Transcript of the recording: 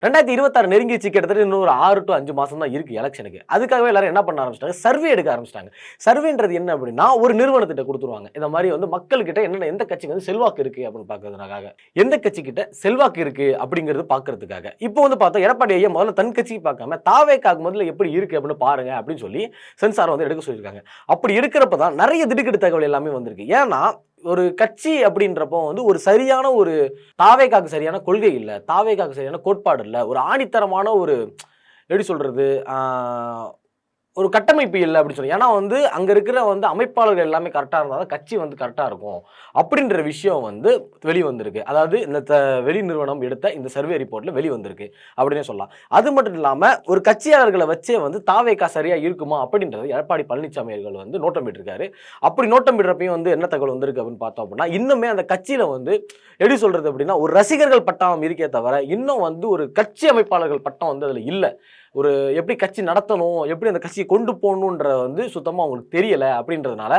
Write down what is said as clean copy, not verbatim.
2026 நெருங்கிருச்சு. கிட்டத்தட்ட இன்னும் ஒரு 6 டூ 5 மாசம் தான் இருக்கு எலக்ஷனுக்கு. அதுக்காகவே எல்லாரும் என்ன பண்ண ஆரம்பிச்சுட்டாங்க, சர்வே எடுக்க ஆரம்பிச்சுட்டாங்க. சர்வேன்றது என்ன அப்படின்னா, ஒரு நிறுவனத்திட்ட குடுத்துருவாங்க. இந்த மாரி வந்து மக்கள்கிட்ட என்னென்ன எந்த கட்சிக்கு வந்து செல்வாக்கு இருக்கு அப்படின்னு பார்க்கிறதுக்காக. எந்த கட்சிகிட்ட செல்வாக்கு இருக்கு அப்படிங்கிறது பார்க்கிறதுக்காக. இப்போ வந்து பார்த்தா எடப்பாடி ஐயா முதல்ல தன் கட்சிக்கு பார்க்காம தாவேக்காக்கு முதல்ல எப்படி இருக்கு அப்படின்னு பாருங்க அப்படின்னு சொல்லி சென்சார் வந்து எடுக்க சொல்லியிருக்காங்க. அப்படி எடுக்கிறப்ப தான் நெறைய திடுக்கிடு தகவல் எல்லாமே வந்திருக்கு. ஏன்னா, ஒரு கட்சி அப்படின்றப்போ வந்து ஒரு சரியான ஒரு தாவேக்காக்கு சரியான கொள்கை இல்ல. தாவேக்காக்கு சரியான கோட்பாடு இல்ல. ஒரு ஆணித்தரமான ஒரு எப்படி சொல்றது? ஆ ஒரு கட்டமைப்பு இல்ல அப்படின்னு சொல்லி. ஏன்னா வந்து அங்க இருக்கிற வந்து அமைப்பாளர்கள் எல்லாமே கரெக்ட்டா இருந்தா தான் கட்சி வந்து கரெக்ட்டா இருக்கும். அப்படின்ற விஷயம் வந்து வெளிவந்திருக்கு. அதாவது இந்த வெளி நிறுவனம் எடுத்த இந்த சர்வே ரிப்போர்ட்ல வெளிவந்திருக்கு அப்படின்னே சொல்லலாம். அது மட்டும் இல்லாம ஒரு கட்சியாளர்கள வச்சே வந்து தாவேக்கா சரியா இருக்குமா அப்படின்றத எடப்பாடி பழனிசாமி அவர்கள் வந்து நோட்டமிட்டிருக்காரு. அப்படி நோட்டமிடுறப்பயும் வந்து என்ன தகவல் வந்திருக்கு அப்படின்னு பார்த்தோம் அப்படின்னா, இன்னுமே அந்த கட்சியில வந்து எப்படி சொல்றது அப்படின்னா, ஒரு ரசிகர்கள் பட்டாளம் இருக்கே தவிர, இன்னும் வந்து ஒரு கட்சி அமைப்பாளர்கள் பட்டம் வந்து அதுல இல்ல. ஒரு எப்படி கட்சி நடத்தணும், எப்படி அந்த கட்சிய கொண்டு போணுன்ற வந்து சுத்தமா அவங்களுக்கு தெரியல அப்படின்றதுனால